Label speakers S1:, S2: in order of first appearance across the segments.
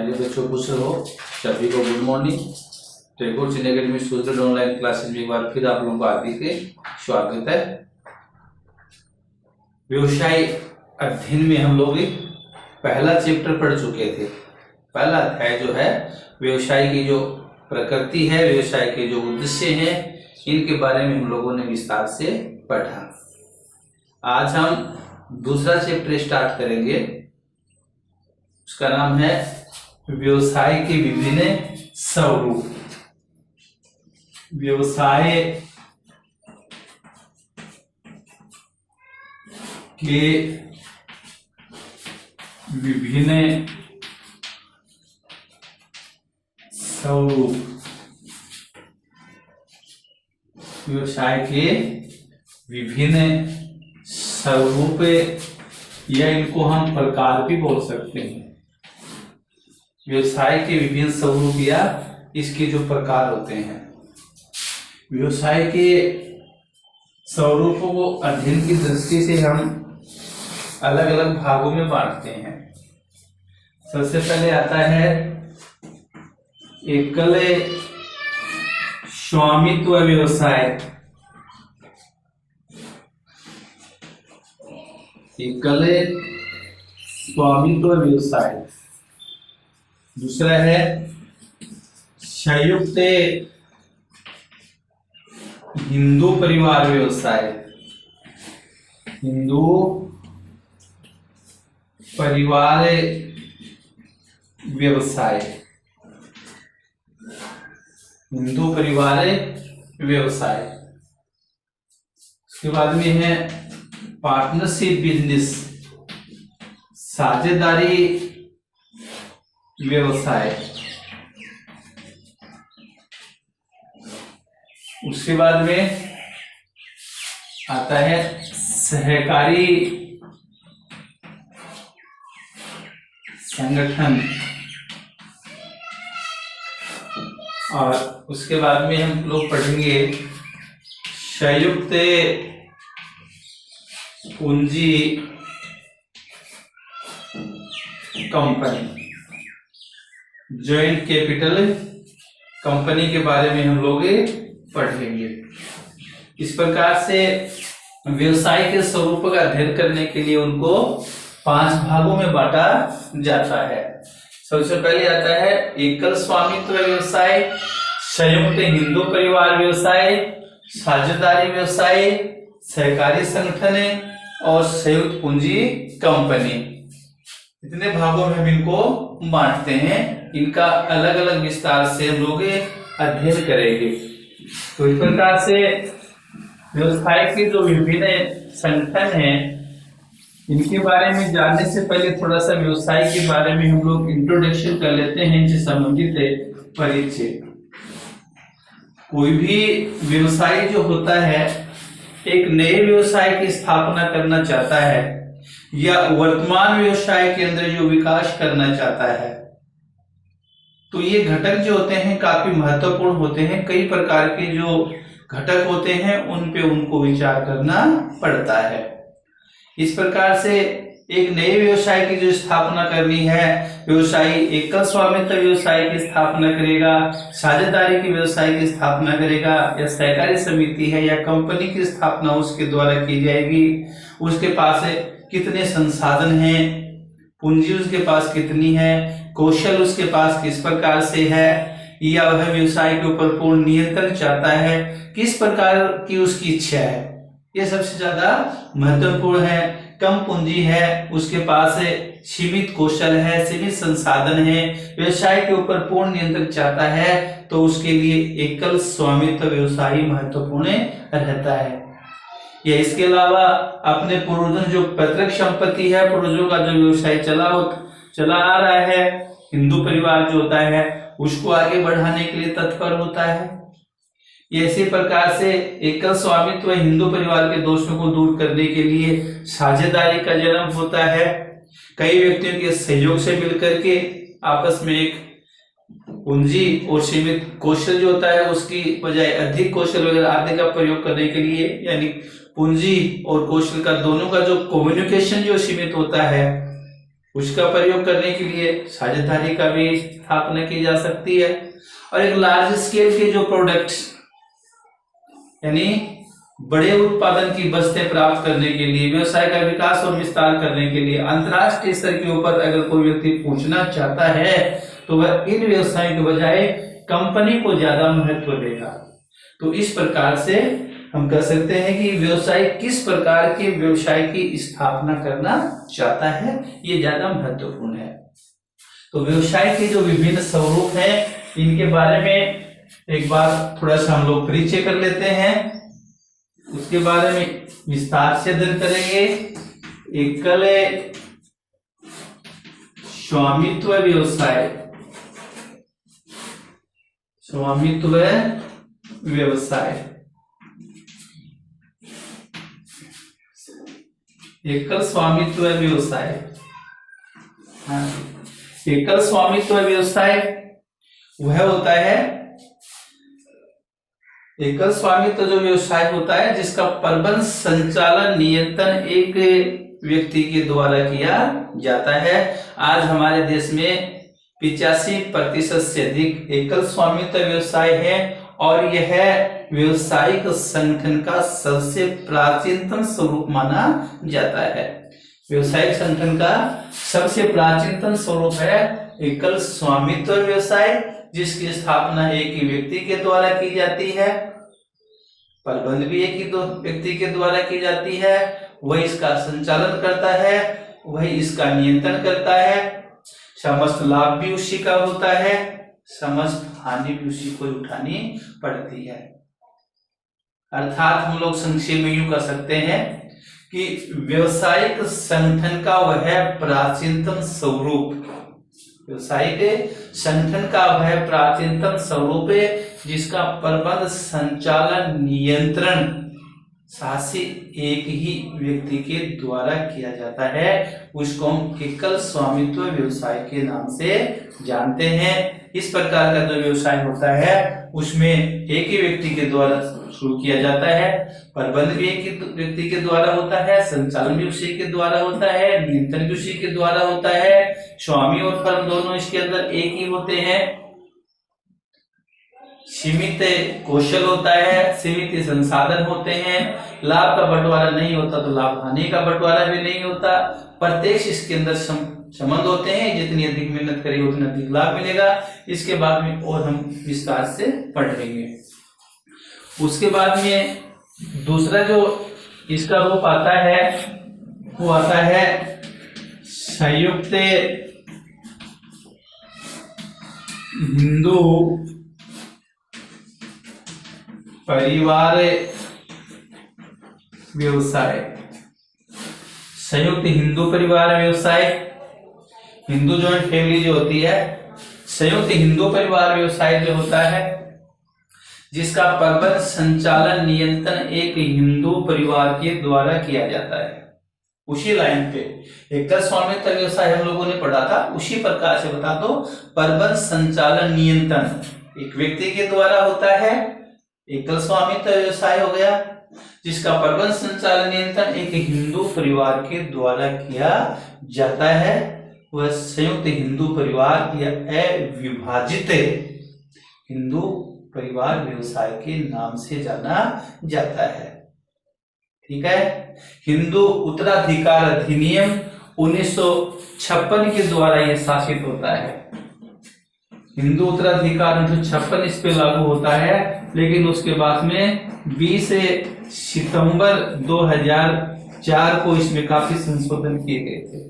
S1: मेरे बच्चों खुश रहो। सभी को गुड मॉर्निंग। टैगोर चिन्ह अकेडमी स्टूडेंट ऑनलाइन क्लासेस में एक बार फिर आप लोगों को हार्दिक स्वागत है। व्यवसाय अध्ययन में हम लोग पहला चैप्टर पढ़ चुके थे। पहला अध्याय जो है व्यवसाय की जो प्रकृति है, व्यवसाय के जो उद्देश्य हैं, इनके बारे में हम लोगों ने विस्तार से पढ़ा। आज हम दूसरा चैप्टर स्टार्ट करेंगे। उसका नाम है व्यवसाय के विभिन्न स्वरूप। व्यवसाय के विभिन्न स्वरूप। व्यवसाय के विभिन्न स्वरूप या इनको हम प्रकार भी बोल सकते हैं। व्यवसाय के विभिन्न स्वरूप या इसके जो प्रकार होते हैं। व्यवसाय के स्वरूपों को अध्ययन की दृष्टि से हम अलग अलग भागों में बांटते हैं। सबसे पहले आता है एकल स्वामित्व व्यवसाय। एकल स्वामित्व व्यवसाय। दूसरा है संयुक्त हिंदू परिवार व्यवसाय। हिंदू परिवार व्यवसाय। हिंदू परिवार व्यवसाय। उसके बाद में है पार्टनरशिप बिजनेस, साझेदारी व्यवसाय। उसके बाद में आता है सहकारी संगठन। और उसके बाद में हम लोग पढ़ेंगे संयुक्त पूंजी कंपनी। जॉइंट कैपिटल कंपनी के बारे में हम लोग पढ़ेंगे। इस प्रकार से व्यवसाय के स्वरूप का अध्ययन करने के लिए उनको 5 भागों में बांटा जाता है। सबसे पहले आता है एकल स्वामित्व व्यवसाय, संयुक्त हिंदू परिवार व्यवसाय, साझेदारी व्यवसाय, सहकारी संगठन और संयुक्त पूंजी कंपनी। इतने भागों में हम इनको बांटते हैं। इनका अलग अलग विस्तार से हम लोग अध्ययन करेंगे। तो इस प्रकार से व्यवसाय के जो विभिन्न संगठन हैं, इनके बारे में जानने से पहले थोड़ा सा व्यवसाय के बारे में हम लोग इंट्रोडक्शन कर लेते हैं। इनसे संबंधित परिचय। कोई भी व्यवसाय जो होता है, एक नए व्यवसाय की स्थापना करना चाहता है या वर्तमान व्यवसाय के अंदर जो विकास करना चाहता है, तो ये घटक जो होते हैं काफी महत्वपूर्ण होते हैं। कई प्रकार के जो घटक होते हैं उन पे उनको विचार करना पड़ता है। इस प्रकार से एक नए व्यवसाय की जो स्थापना करनी है, व्यवसायी एकल स्वामित्व व्यवसाय की स्थापना करेगा, साझेदारी की व्यवसाय की स्थापना करेगा, या सहकारी समिति है या कंपनी की स्थापना उसके द्वारा की जाएगी। उसके पास कितने संसाधन हैं, पूंजी उसके पास कितनी है, कौशल उसके पास किस प्रकार से है, या वह व्यवसाय के ऊपर पूर्ण नियंत्रण चाहता है, किस प्रकार की उसकी इच्छा है, ये सबसे ज्यादा महत्वपूर्ण है। कम पूंजी है, उसके पास सीमित कौशल है, सीमित संसाधन है, व्यवसाय के ऊपर पूर्ण नियंत्रण चाहता है, तो उसके लिए एकल स्वामित्व व्यवसाय महत्वपूर्ण रहता है। या इसके अलावा अपने पूर्वजों जो पैतृक संपत्ति है, पूर्वजों का जो व्यवसाय चला आ रहा है, हिंदू परिवार जो होता है उसको आगे बढ़ाने के लिए तत्पर होता है। इसी प्रकार से एकल स्वामित्व हिंदू परिवार के दोषों को दूर करने के लिए साझेदारी का जन्म होता है। कई व्यक्तियों के सहयोग से मिलकर के आपस में एक पूंजी और सीमित कौशल जो होता है उसकी बजाय अधिक कौशल वगैरह आदि का प्रयोग करने के लिए, यानी पूंजी और कौशल का दोनों का जो कम्युनिकेशन जो सीमित होता है उसका प्रयोग करने के लिए साझेदारी का भी स्थापना की जा सकती है। और एक लार्ज स्केल के जो प्रोडक्ट्स यानी बड़े उत्पादन की बस्तें प्राप्त करने के लिए, व्यवसाय का विकास और विस्तार करने के लिए अंतर्राष्ट्रीय स्तर के ऊपर अगर कोई व्यक्ति पूछना चाहता है तो वह इन व्यवसायों के बजाय कंपनी को ज्यादा महत्व देगा। तो इस प्रकार से हम कह सकते हैं कि व्यवसाय किस प्रकार के व्यवसाय की स्थापना करना चाहता है, ये ज्यादा महत्वपूर्ण है। तो व्यवसाय के जो विभिन्न स्वरूप हैं इनके बारे में एक बार थोड़ा सा हम लोग परिचय कर लेते हैं, उसके बारे में विस्तार से अध्ययन करेंगे। एकल स्वामित्व व्यवसाय, स्वामित्व व्यवसाय, एकल स्वामित्व व्यवसाय। एकल स्वामित्व व्यवसाय वह होता है, एकल स्वामित्व जो व्यवसाय होता है जिसका प्रबंध संचालन नियंत्रण एक व्यक्ति के द्वारा किया जाता है। आज हमारे देश में 85% से अधिक एकल स्वामित्व व्यवसाय है और यह व्यवसायिक संगठन का सबसे प्राचीनतम स्वरूप माना जाता है। व्यवसायिक संगठन का सबसे प्राचीनतम स्वरूप है एकल स्वामित्व व्यवसाय, जिसकी स्थापना एक ही व्यक्ति के द्वारा की जाती है, प्रबंध भी एक ही दो व्यक्ति के द्वारा की जाती है, वह इसका संचालन करता है, वह इसका नियंत्रण करता है, समस्त लाभ भी उसी का होता है, समस्त हानि भी उसी को उठानी पड़ती है। अर्थात हम लोग संक्षेप में यूं कह सकते हैं कि व्यवसायिक संगठन का वह प्राचीनतम स्वरूप, व्यवसायिक संगठन का वह प्राचीनतम स्वरूप है जिसका प्रबंध संचालन नियंत्रण शासी एक ही व्यक्ति के द्वारा किया जाता है, उसको हम एकल स्वामित्व व्यवसाय के नाम से जानते हैं। इस प्रकार का जो व्यवसाय होता है उसमें एक ही व्यक्ति के द्वारा शुरू किया जाता है, प्रबंध भी एक ही व्यक्ति के द्वारा होता है, संचालन भी उसी के द्वारा होता है, नियंत्रण भी उसी के द्वारा होता है, स्वामी और फर्म दोनों इसके अंदर एक ही होते हैं, सीमित कौशल होता है, सीमित संसाधन होते हैं, लाभ का बंटवारा नहीं होता तो लाभ हानि का बंटवारा भी नहीं होता, प्रत्यक्ष इसके अंदर संबंध होते हैं, जितनी अधिक मेहनत करेगी उतना अधिक लाभ मिलेगा। इसके बाद में और हम विस्तार से पढ़ेंगे। उसके बाद में दूसरा जो इसका रूप आता है वो आता है संयुक्त हिंदू परिवार व्यवसाय। संयुक्त हिंदू परिवार व्यवसाय, हिंदू जॉइंट फैमिली जो होती है, संयुक्त हिंदू परिवार व्यवसाय जो होता है जिसका प्रबंध संचालन नियंत्रण एक हिंदू परिवार के द्वारा किया जाता है। उसी लाइन पे एकल स्वामित्व व्यवसाय हम लोगों ने पढ़ा था, उसी प्रकार से बता दो, प्रबंध संचालन नियंत्रण एक व्यक्ति के द्वारा होता है, एकल स्वामित्व व्यवसाय हो गया, जिसका प्रबंध संचालन नियंत्रण एक हिंदू परिवार के द्वारा किया जाता है, वह संयुक्त हिंदू परिवार या अविभाजित हिंदू परिवार व्यवसाय के नाम से जाना जाता है। ठीक है। हिंदू उत्तराधिकार अधिनियम 1956 के द्वारा यह शासित होता है। हिंदू उत्तराधिकार 1956 इस पे लागू होता है, लेकिन उसके बाद में 20 सितंबर 2004 को इसमें काफी संशोधन किए गए थे।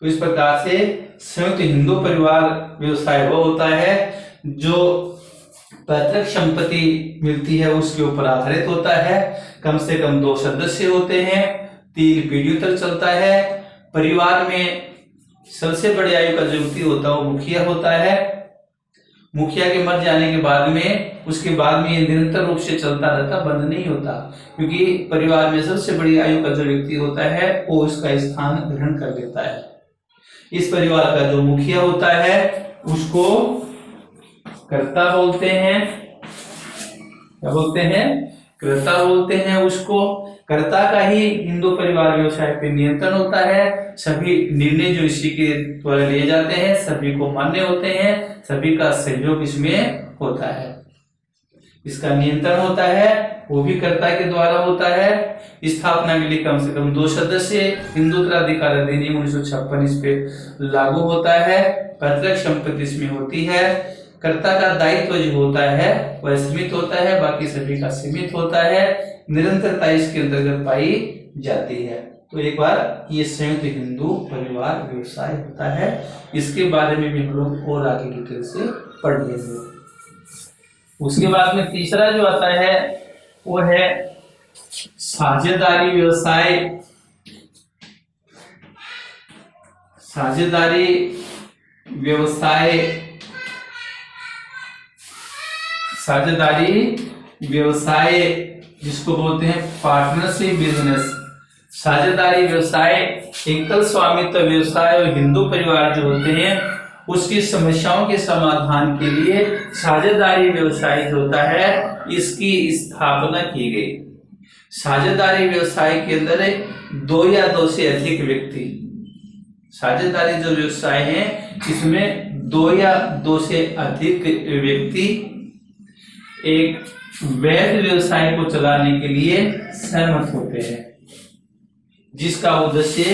S1: तो इस प्रकार से संयुक्त हिंदू परिवार व्यवसाय वो होता है जो पैतृक संपत्ति मिलती है उसके ऊपर आधारित होता है, कम से कम 2 सदस्य होते हैं, 3 पीढ़ियों तक चलता है, परिवार में सबसे बड़ी आयु का जो व्यक्ति होता है वो मुखिया होता है, मुखिया के मर जाने के बाद में उसके बाद में ये निरंतर रूप से चलता रहता, बंद नहीं होता, क्योंकि परिवार में सबसे बड़ी आयु का जो व्यक्ति होता है वो उसका स्थान ग्रहण कर लेता है। इस परिवार का जो मुखिया होता है उसको कर्ता बोलते हैं। क्या बोलते हैं? कर्ता बोलते हैं उसको। कर्ता का ही हिंदू परिवार व्यवसाय पे नियंत्रण होता है। सभी निर्णय जो इसी के द्वारा लिए जाते हैं सभी को मान्य होते हैं, सभी का सहयोग इसमें होता है। इसका नियंत्रण होता है वो भी कर्ता के द्वारा होता है। स्थापना के लिए कम से कम 2 सदस्य, हिंदू उत्तराधिकार अधिनियम 1956 इस पे लागू होता है। पैतृक संपत्ति इसमें होती है। कर्ता का दायित्व जो होता है वह सीमित होता है, बाकी सभी का सीमित होता है। निरंतरता इसके अंतर्गत पाई जाती है। तो एक बार ये संयुक्त हिंदू परिवार व्यवसाय होता है, इसके बारे में भी हम लोग और आगे डिटेल से पढ़ लेंगे। उसके बाद में तीसरा जो आता है वो है साझेदारी व्यवसाय। साझेदारी व्यवसाय, साझेदारी व्यवसाय जिसको बोलते हैं पार्टनरशिप बिजनेस। साझेदारी व्यवसाय एकल स्वामित्व व्यवसाय और हिंदू परिवार जो होते हैं उसकी समस्याओं के समाधान के लिए साझेदारी व्यवसाय जो होता है इसकी स्थापना की गई। साझेदारी व्यवसाय के अंदर 2 या 2 से अधिक व्यक्ति, साझेदारी जो व्यवसाय है इसमें 2 या 2 से अधिक व्यक्ति एक वैध व्यवसाय को चलाने के लिए सहमत होते हैं, जिसका उद्देश्य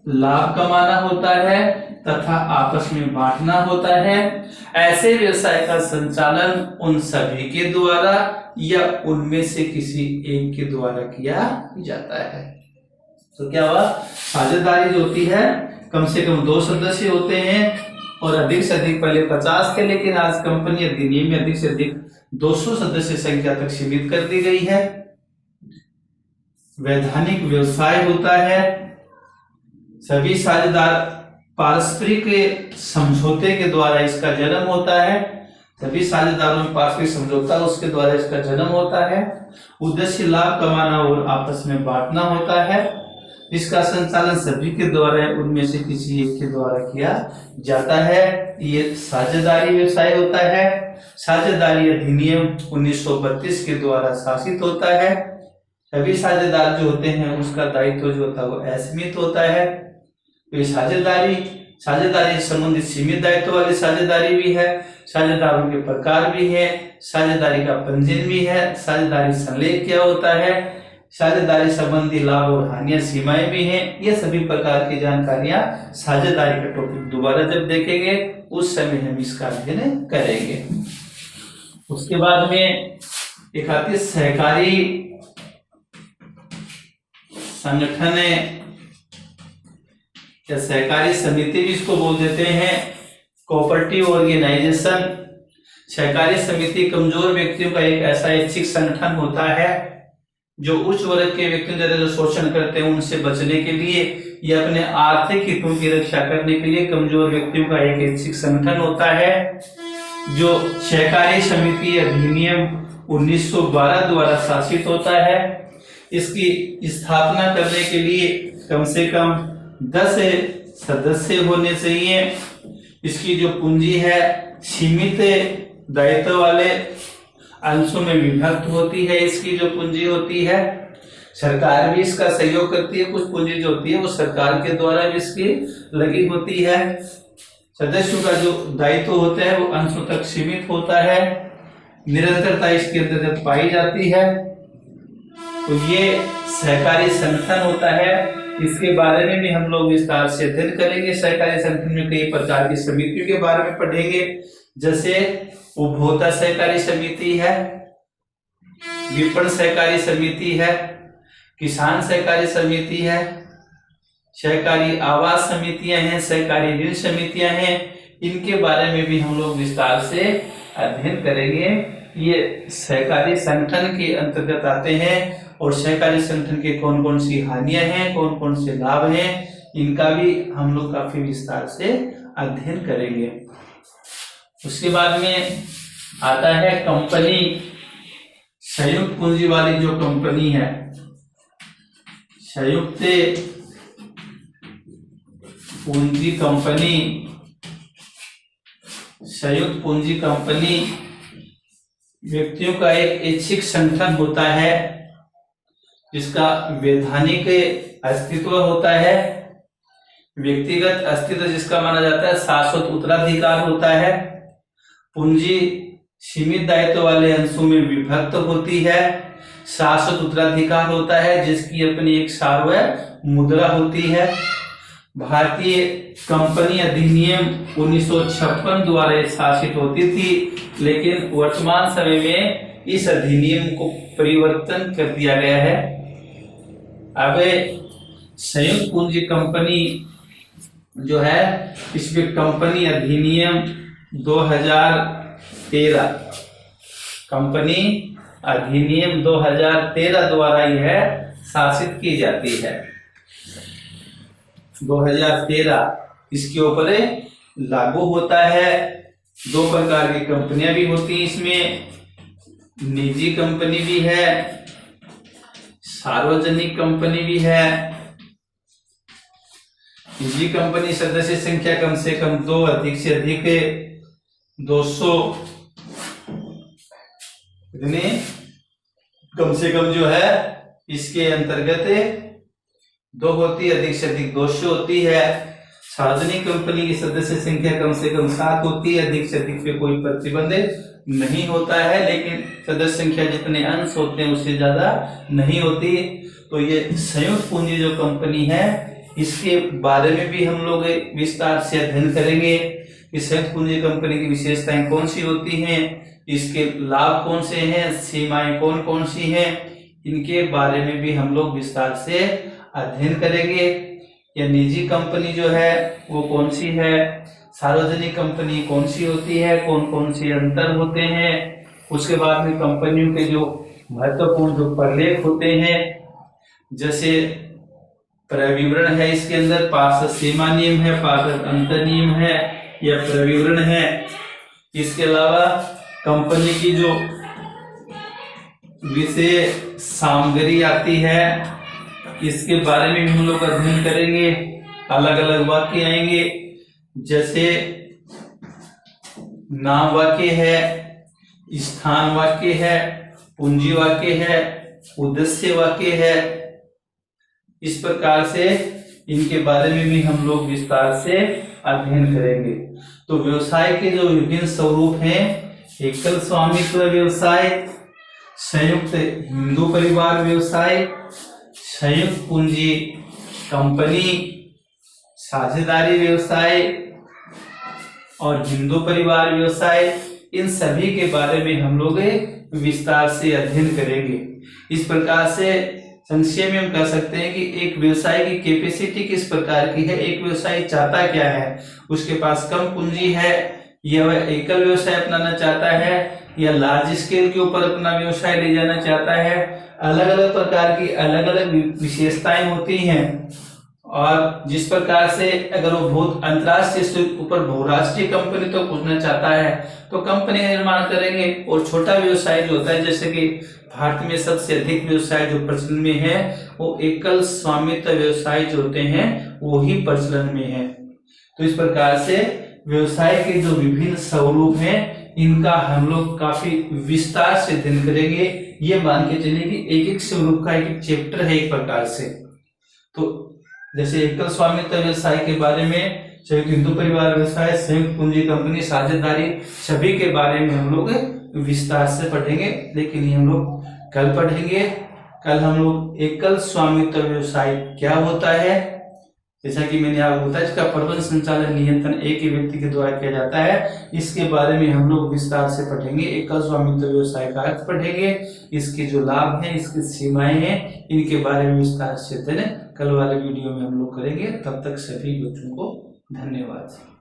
S1: लाभ कमाना होता है तथा आपस में बांटना होता है। ऐसे व्यवसाय का संचालन उन सभी के द्वारा या उनमें से किसी एक के द्वारा किया जाता है। तो क्या हुआ, साझेदारी जो होती है कम से कम 2 सदस्य होते हैं और अधिक से अधिक, पहले 50 थे लेकिन आज कंपनी अधिनियम में अधिक से अधिक 200 सदस्य संख्या तक सीमित कर दी गई है। वैधानिक व्यवसाय होता है। सभी साझेदार पारस्परिक समझौते के द्वारा इसका जन्म होता है। सभी साझेदारों में पारस्परिक समझौता उसके द्वारा इसका जन्म होता है। उद्देश्य लाभ कमाना और आपस में बांटना होता है। इसका संचालन सभी के द्वारा उनमें से किसी एक के द्वारा किया जाता है। ये साझेदारी व्यवसाय होता है। साझेदारी अधिनियम 1932 के द्वारा शासित होता है। सभी साझेदार जो होते हैं उसका दायित्व जो होता है वो असीमित होता है। तो साझेदारी संबंधित सीमित दायित्व वाली साझेदारी भी है, साझेदारों के प्रकार भी है, साझेदारी का पंजीयन भी है, साझेदारी संलेख क्या होता है, साझेदारी संबंधी लाभ और हानियां सीमाएं भी हैं। ये सभी प्रकार की जानकारियां साझेदारी का टॉपिक दोबारा जब देखेंगे उस समय हम इसका अध्ययन करेंगे। उसके बाद में एक आती है सहकारी संगठन या सहकारी समिति भी इसको बोल देते हैं, कोऑपरेटिव ऑर्गेनाइजेशन। सहकारी समिति कमजोर व्यक्तियों का एक ऐसा ऐच्छिक संगठन होता है जो उच्च वर्ग के व्यक्तियों जो शोषण करते हैं उनसे बचने के लिए या अपने आर्थिक हितों की रक्षा करने के लिए कमजोर व्यक्तियों का एक ऐच्छिक संगठन होता है, जो सहकारी समिति अधिनियम 1912 द्वारा शासित होता है। इसकी स्थापना करने के लिए कम से कम 10 सदस्य होने चाहिए। इसकी जो पूंजी है सीमित दायित्व वाले अंशों में विभक्त होती है। इसकी जो पूंजी होती है सरकार भी इसका सहयोग करती है, कुछ पूंजी जो होती है वो सरकार के द्वारा भी इसकी लगी होती है। सदस्यों का जो दायित्व होता है वो अंशों तक सीमित होता है। निरंतरता इसके अंतर्गत पाई जाती है। तो ये सहकारी संगठन होता है, इसके बारे में भी हम लोग विस्तार से अध्ययन करेंगे। सहकारी संगठन में कई प्रकार की समितियों के बारे में पढ़ेंगे, जैसे उपभोक्ता सहकारी समिति है, विपणन सहकारी समिति है, किसान सहकारी समिति है, सहकारी आवास समितियां हैं, सहकारी ऋण समितियां हैं। इनके बारे में भी हम लोग विस्तार से अध्ययन करेंगे। ये सहकारी संगठन के अंतर्गत आते हैं और सहकारी संगठन के कौन कौन सी हानियां हैं, कौन कौन से लाभ हैं, इनका भी हम लोग काफी विस्तार से अध्ययन करेंगे। उसके बाद में आता है कंपनी, संयुक्त पूंजी वाली जो कंपनी है, संयुक्त पूंजी कंपनी, संयुक्त पूंजी कंपनी व्यक्तियों का एक ऐच्छिक संगठन होता है जिसका वैधानिक अस्तित्व होता है, व्यक्तिगत अस्तित्व जिसका माना जाता है, शाश्वत उत्तराधिकार होता है, पूंजी सीमित दायित्व वाले अंशों में विभक्त होती है, शाश्वत उत्तराधिकार होता है जिसकी अपनी एक सार्वभौम मुद्रा होती है। भारतीय कंपनी अधिनियम 1956 द्वारा शासित होती थी, लेकिन वर्तमान समय में इस अधिनियम को परिवर्तन कर दिया गया है। अब संयुक्त पूंजी कंपनी जो है, इसमें कंपनी अधिनियम 2013 कंपनी अधिनियम 2013 द्वारा यह शासित की जाती है। 2013 इसके ऊपर लागू होता है। दो प्रकार की कंपनियां भी होती हैं इसमें, निजी कंपनी भी है, सार्वजनिक कंपनी भी है। निजी कंपनी सदस्य संख्या कम से कम 2, अधिक से अधिक 200 इतने कम से कम जो है इसके अंतर्गत 2 होती है, अधिक से अधिक 200 होती है। सार्वजनिक कंपनी की सदस्य संख्या कम से कम 7 होती है, अधिक से अधिक पे कोई प्रतिबंध नहीं होता है, लेकिन सदस्य संख्या जितने अंश होते हैं उससे ज्यादा नहीं होती। तो ये संयुक्त पूंजी जो कंपनी है इसके बारे में भी हम लोग विस्तार से अध्ययन करेंगे कि संयुक्त पूंजी कंपनी की विशेषताएं कौन सी होती हैं, इसके लाभ कौन से हैं, सीमाएं कौन कौन सी हैं, इनके बारे में भी हम लोग विस्तार से अध्ययन करेंगे। या निजी कंपनी जो है वो कौन सी है, सार्वजनिक कंपनी कौन सी होती है, कौन कौन से अंतर होते हैं। उसके बाद में कंपनियों के जो महत्वपूर्ण जो प्रलेख होते हैं, जैसे प्रविवरण है, इसके अंदर पार्षद सीमा नियम है, पार्षद अंतर नियम है या प्रविवरण है। इसके अलावा कंपनी की जो विषय सामग्री आती है इसके बारे में भी हम लोग अध्ययन करेंगे। अलग अलग वाक्य आएंगे, जैसे नाम वाक्य है, स्थान वाक्य है, पूंजी वाक्य है, उद्देश्य वाक्य है। इस प्रकार से इनके बारे में भी हम लोग विस्तार से अध्ययन करेंगे। तो व्यवसाय के जो विभिन्न स्वरूप हैं, एकल स्वामित्व व्यवसाय, संयुक्त हिंदू परिवार व्यवसाय, संयुक्त पूंजी कंपनी, साझेदारी व्यवसाय और हिंदू परिवार व्यवसाय, इन सभी के बारे में हम लोग विस्तार से अध्ययन करेंगे। इस प्रकार से संक्षेप में हम कह सकते हैं कि एक व्यवसाय की कैपेसिटी किस प्रकार की है, एक व्यवसाय चाहता क्या है, उसके पास कम पूंजी है या वह एकल व्यवसाय अपनाना चाहता है या लार्ज स्केल के ऊपर अपना व्यवसाय ले जाना चाहता है। अलग अलग प्रकार की अलग अलग विशेषताएं होती हैं, और जिस प्रकार से अगर वो बहुत अंतरराष्ट्रीय से ऊपर बहुराष्ट्रीय कंपनी तो पूछना चाहता है तो कंपनी का निर्माण करेंगे, और छोटा व्यवसाय जो होता है, जैसे कि भारत में सबसे अधिक व्यवसाय जो प्रचलन में है वो एकल स्वामित्व व्यवसाय जो होते हैं वो ही प्रचलन में है। तो इस प्रकार से व्यवसाय के जो विभिन्न स्वरूप हैं इनका हम लोग काफी विस्तार से अध्ययन करेंगे। ये मान के चलिए कि एक एक स्वरूप का एक चैप्टर है एक प्रकार से। तो जैसे एकल स्वामित्व व्यवसाय के बारे में, संयुक्त हिंदू परिवार व्यवसाय, संयुक्त पूंजी कंपनी, साझेदारी, सभी के बारे में हम लोग विस्तार से पढ़ेंगे, लेकिन ये हम लोग कल पढ़ेंगे। कल हम लोग एकल स्वामित्व व्यवसाय क्या होता है, जैसा कि मैंने आपको बताया, इसका प्रबंध संचालन नियंत्रण एक ही व्यक्ति के द्वारा किया जाता है, इसके बारे में हम लोग विस्तार से पढ़ेंगे। एकल स्वामित्व व्यवसाय का अर्थ पढ़ेंगे, इसके जो लाभ हैं, इसकी सीमाएं हैं, इनके बारे में विस्तार से कल वाले वीडियो में हम लोग करेंगे। तब तक सभी बच्चों को धन्यवाद।